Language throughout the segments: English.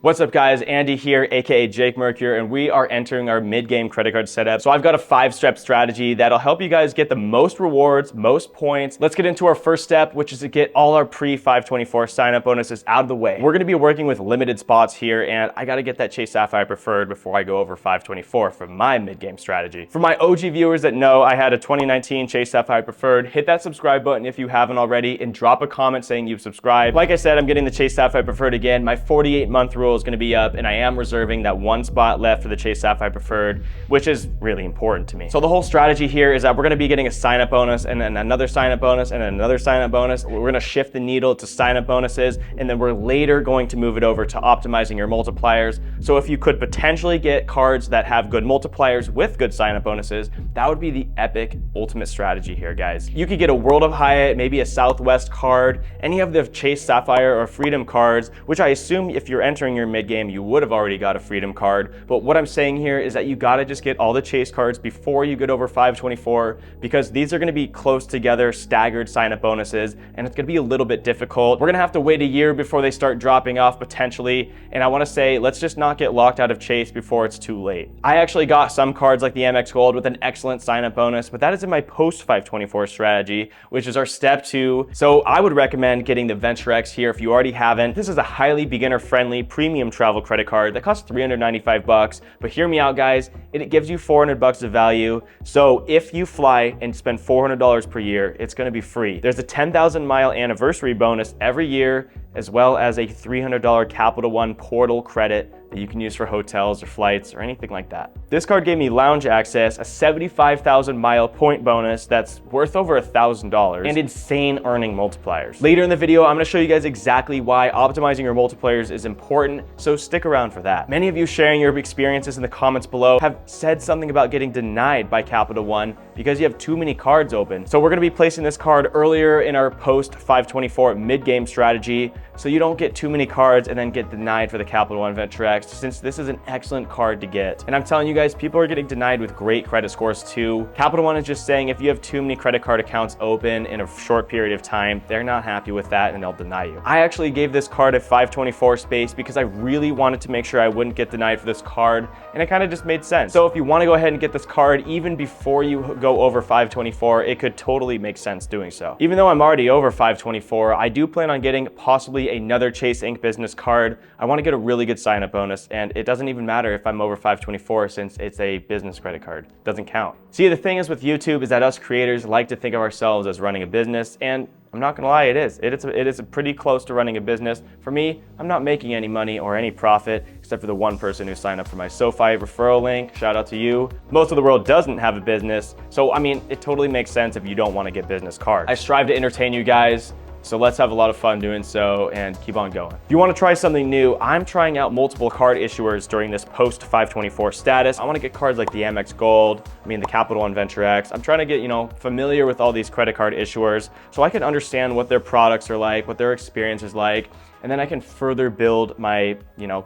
What's up guys, Andy here, aka Jake Mercure, and we are entering our mid-game credit card setup. So I've got a 5-step strategy that'll help you guys get the most rewards, most points. Let's get into our first step, which is to get all our pre-524 sign-up bonuses out of the way. We're gonna be working with limited spots here, and I gotta get that Chase Sapphire Preferred before I go over 524 for my mid-game strategy. For my OG viewers that know I had a 2019 Chase Sapphire Preferred, hit that subscribe button if you haven't already, and drop a comment saying you've subscribed. Like I said, I'm getting the Chase Sapphire Preferred again. My 48-month rule is going to be up, and I am reserving that one spot left for the Chase Sapphire Preferred, which is really important to me. So the whole strategy here is that we're going to be getting a sign-up bonus, and then another sign-up bonus, and another sign-up bonus. We're going to shift the needle to sign-up bonuses, and then we're later going to move it over to optimizing your multipliers. So if you could potentially get cards that have good multipliers with good sign-up bonuses, that would be the epic ultimate strategy here, guys. You could get a World of Hyatt, maybe a Southwest card, any of the Chase Sapphire or Freedom cards, which I assume if you're entering your mid-game, you would have already got a Freedom card. But what I'm saying here is that you gotta just get all the Chase cards before you get over 524, because these are gonna be close together, staggered sign-up bonuses, and it's gonna be a little bit difficult. We're gonna have to wait a year before they start dropping off potentially, and I wanna say, let's just not get locked out of Chase before it's too late. I actually got some cards like the MX Gold with an excellent sign-up bonus, but that is in my post-524 strategy, which is our step 2. So I would recommend getting the Venture X here if you already haven't. This is a highly beginner-friendly premium travel credit card that costs $395, but hear me out, guys, it gives you $400 of value. So if you fly and spend $400 per year, it's gonna be free. There's a 10,000 mile anniversary bonus every year, as well as a $300 Capital One portal credit that you can use for hotels or flights or anything like that. This card gave me lounge access, a 75,000 mile point bonus that's worth over $1,000, and insane earning multipliers. Later in the video, I'm gonna show you guys exactly why optimizing your multipliers is important, so stick around for that. Many of you sharing your experiences in the comments below have said something about getting denied by Capital One because you have too many cards open. So we're gonna be placing this card earlier in our post 524 mid-game strategy, so you don't get too many cards and then get denied for the Capital One Venture X, since this is an excellent card to get. And I'm telling you guys, people are getting denied with great credit scores too. Capital One is just saying if you have too many credit card accounts open in a short period of time, they're not happy with that and they'll deny you. I actually gave this card a 524 space because I really wanted to make sure I wouldn't get denied for this card, and it kind of just made sense. So if you want to go ahead and get this card even before you go over 524, it could totally make sense doing so. Even though I'm already over 524, I do plan on getting possibly another Chase Inc. business card. I want to get a really good sign-up bonus, and it doesn't even matter if I'm over 524 since it's a business credit card. It doesn't count. See, the thing is with YouTube is that us creators like to think of ourselves as running a business, and I'm not gonna lie, it is pretty close to running a business. For me, I'm not making any money or any profit, except for the one person who signed up for my SoFi referral link. Shout out to you. Most of the world doesn't have a business, so I mean, it totally makes sense if you don't want to get business cards. I strive to entertain you guys, so let's have a lot of fun doing so and keep on going. If you want to try something new, I'm trying out multiple card issuers during this post 524 status. I want to get cards like the MX Gold, the Capital One Venture X. I'm trying to get, familiar with all these credit card issuers so I can understand what their products are like, what their experience is like, and then I can further build my,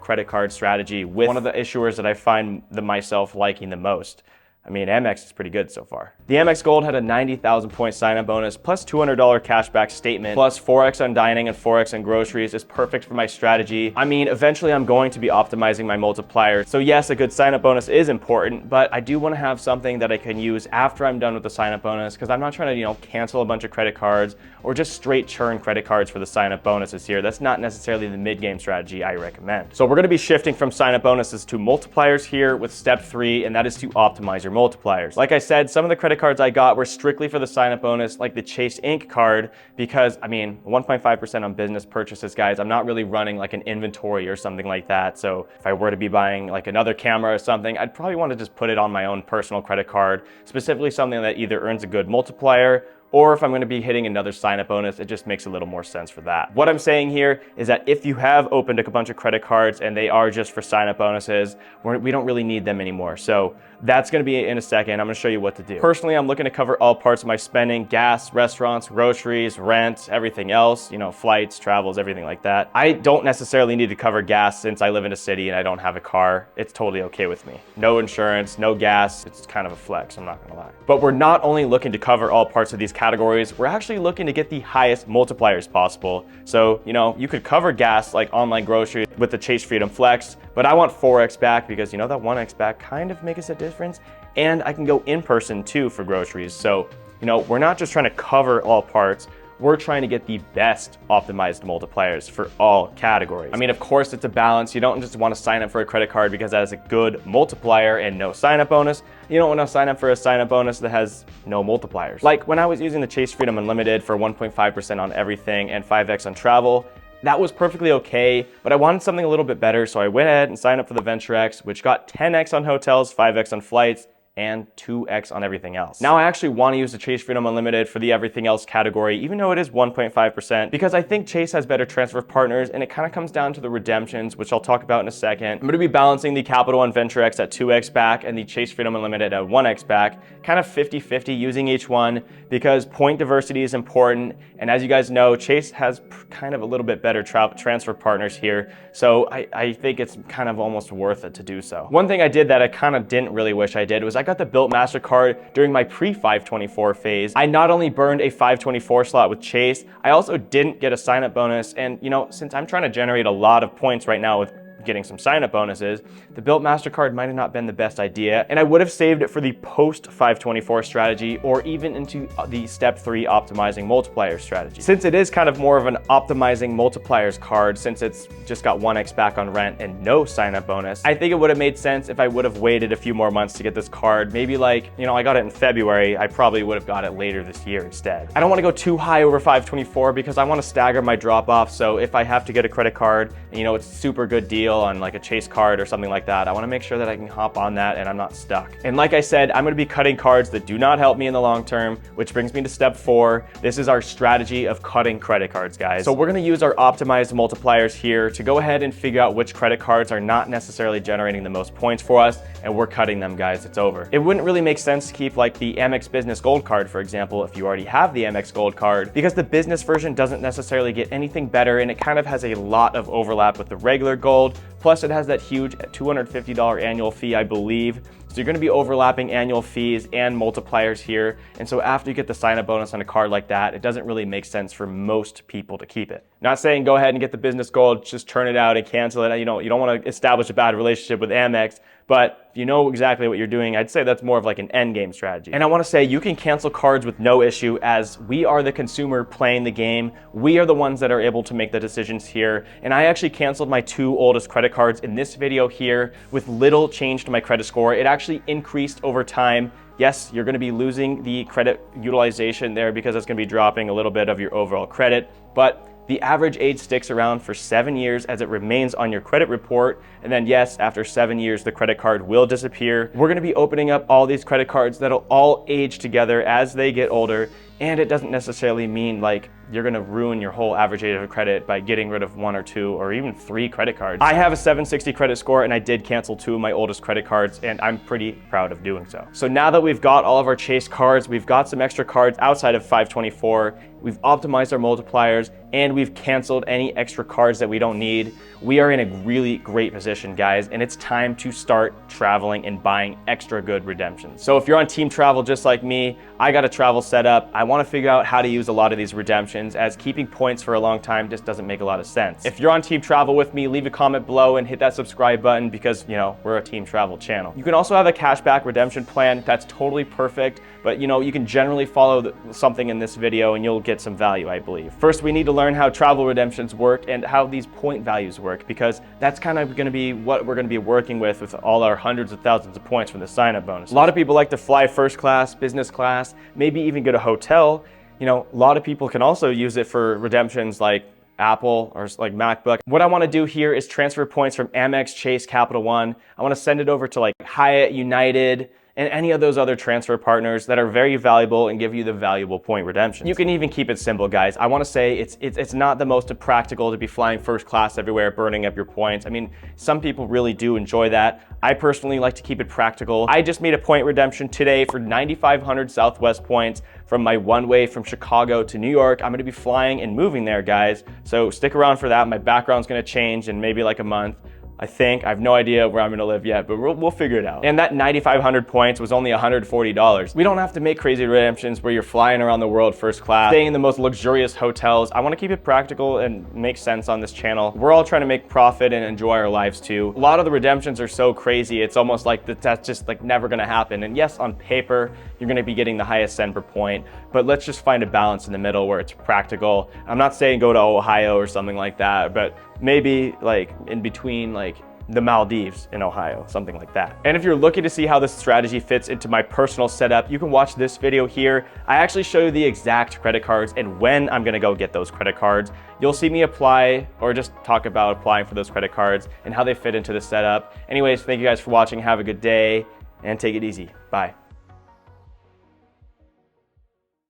credit card strategy with one of the issuers that I find myself liking the most. MX is pretty good so far. The MX Gold had a 90,000 point sign-up bonus plus $200 cashback statement plus 4x on dining and 4x on groceries is perfect for my strategy. Eventually I'm going to be optimizing my multiplier. So yes, a good sign-up bonus is important, but I do want to have something that I can use after I'm done with the sign-up bonus, because I'm not trying to, cancel a bunch of credit cards or just straight churn credit cards for the sign-up bonuses here. That's not necessarily the mid-game strategy I recommend. So we're going to be shifting from sign-up bonuses to multipliers here with step 3, and that is to optimize your multipliers. Like I said, some of the credit cards I got were strictly for the sign-up bonus, like the Chase Inc. card, because 1.5% on business purchases, guys. I'm not really running like an inventory or something like that. So if I were to be buying like another camera or something, I'd probably want to just put it on my own personal credit card, specifically something that either earns a good multiplier, or if I'm going to be hitting another sign-up bonus, it just makes a little more sense for that. What I'm saying here is that if you have opened a bunch of credit cards and they are just for sign-up bonuses, we don't really need them anymore. So that's going to be in a second. I'm going to show you what to do. Personally, I'm looking to cover all parts of my spending: gas, restaurants, groceries, rent, everything else, flights, travels, everything like that. I don't necessarily need to cover gas since I live in a city and I don't have a car. It's totally okay with me. No insurance, no gas. It's kind of a flex, I'm not going to lie. But we're not only looking to cover all parts of these categories, we're actually looking to get the highest multipliers possible. So, you could cover gas like online groceries with the Chase Freedom Flex, but I want 4x back because that 1x back kind of makes a difference. And I can go in person too for groceries. So, we're not just trying to cover all parts. We're trying to get the best optimized multipliers for all categories. I mean, of course, it's a balance. You don't just want to sign up for a credit card because that has a good multiplier and no sign-up bonus. You don't want to sign up for a sign-up bonus that has no multipliers. Like when I was using the Chase Freedom Unlimited for 1.5% on everything and 5x on travel, that was perfectly okay, but I wanted something a little bit better, so I went ahead and signed up for the Venture X, which got 10x on hotels, 5x on flights, and 2x on everything else. Now I actually want to use the Chase Freedom Unlimited for the everything else category, even though it is 1.5%, because I think Chase has better transfer partners, and it kind of comes down to the redemptions, which I'll talk about in a second. I'm going to be balancing the Capital One Venture X at 2x back and the Chase Freedom Unlimited at 1x back, kind of 50-50 using each one, because point diversity is important, and as you guys know, Chase has kind of a little bit better transfer partners here, so I think it's kind of almost worth it to do so. One thing I did that I kind of didn't really wish I did was I got the Built MasterCard during my pre-524 phase. I not only burned a 524 slot with Chase, I also didn't get a sign-up bonus, and since I'm trying to generate a lot of points right now with getting some sign-up bonuses, the Built MasterCard might have not been the best idea, and I would have saved it for the post-524 strategy or even into the step 3 optimizing multiplier strategy. Since it is kind of more of an optimizing multipliers card, since it's just got 1x back on rent and no sign-up bonus, I think it would have made sense if I would have waited a few more months to get this card. Maybe like, I got it in February, I probably would have got it later this year instead. I don't want to go too high over 524 because I want to stagger my drop-off, so if I have to get a credit card, and it's a super good deal on like a Chase card or something like that, I want to make sure that I can hop on that and I'm not stuck. And like I said, I'm going to be cutting cards that do not help me in the long term, which brings me to step 4. This is our strategy of cutting credit cards, guys. So we're going to use our optimized multipliers here to go ahead and figure out which credit cards are not necessarily generating the most points for us, and we're cutting them, guys. It's over. It wouldn't really make sense to keep like the Amex Business Gold card, for example, if you already have the Amex Gold card, because the business version doesn't necessarily get anything better, and it kind of has a lot of overlap with the regular gold. Plus, it has that huge $250 annual fee, I believe. So you're going to be overlapping annual fees and multipliers here. And so after you get the sign-up bonus on a card like that, it doesn't really make sense for most people to keep it. Not saying go ahead and get the business gold, just turn it out and cancel it. You don't want to establish a bad relationship with Amex, but if you know exactly what you're doing, I'd say that's more of like an end game strategy. And I want to say you can cancel cards with no issue, as we are the consumer playing the game. We are the ones that are able to make the decisions here. And I actually canceled my 2 oldest credit cards in this video here with little change to my credit score. It actually increased over time. Yes, you're going to be losing the credit utilization there because it's going to be dropping a little bit of your overall credit, but the average age sticks around for 7 years as it remains on your credit report. And then yes, after 7 years, the credit card will disappear. We're going to be opening up all these credit cards that'll all age together as they get older. And it doesn't necessarily mean like you're going to ruin your whole average age of credit by getting rid of 1 or 2 or even 3 credit cards. I have a 760 credit score, and I did cancel 2 of my oldest credit cards, and I'm pretty proud of doing so. So now that we've got all of our Chase cards, we've got some extra cards outside of 524, we've optimized our multipliers, and we've canceled any extra cards that we don't need, we are in a really great position, guys, and it's time to start traveling and buying extra good redemptions. So if you're on team travel just like me, I got a travel set up. I want to figure out how to use a lot of these redemptions, as keeping points for a long time just doesn't make a lot of sense. If you're on team travel with me, leave a comment below and hit that subscribe button, because we're a team travel channel. You can also have a cashback redemption plan. That's totally perfect, but you can generally follow something in this video and you'll get some value, I believe. First, we need to learn how travel redemptions work and how these point values work, because that's kind of going to be what we're going to be working with all our hundreds of thousands of points from the sign-up bonus. A lot of people like to fly first class, business class, maybe even get a hotel. A lot of people can also use it for redemptions like Apple or like MacBook. What I want to do here is transfer points from Amex, Chase, Capital One. I want to send it over to like Hyatt, United, and any of those other transfer partners that are very valuable and give you the valuable point redemption. You can even keep it simple, guys. I want to say it's not the most practical to be flying first class everywhere, burning up your points. I mean, some people really do enjoy that. I personally like to keep it practical. I just made a point redemption today for 9,500 Southwest points from my one-way from Chicago to New York. I'm going to be flying and moving there, guys. So stick around for that. My background's going to change in maybe like a month. I think. I have no idea where I'm gonna live yet, but we'll figure it out. And that 9,500 points was only $140. We don't have to make crazy redemptions where you're flying around the world first class, staying in the most luxurious hotels. I wanna keep it practical and make sense on this channel. We're all trying to make profit and enjoy our lives too. A lot of the redemptions are so crazy, it's almost like that's just like never gonna happen. And yes, on paper, you're gonna be getting the highest cent per point, but let's just find a balance in the middle where it's practical. I'm not saying go to Ohio or something like that, but maybe like in between like the Maldives in Ohio, something like that. And if you're looking to see how this strategy fits into my personal setup, you can watch this video here. I actually show you the exact credit cards and when I'm gonna go get those credit cards. You'll see me apply or just talk about applying for those credit cards and how they fit into the setup. Anyways, thank you guys for watching. Have a good day and take it easy. Bye.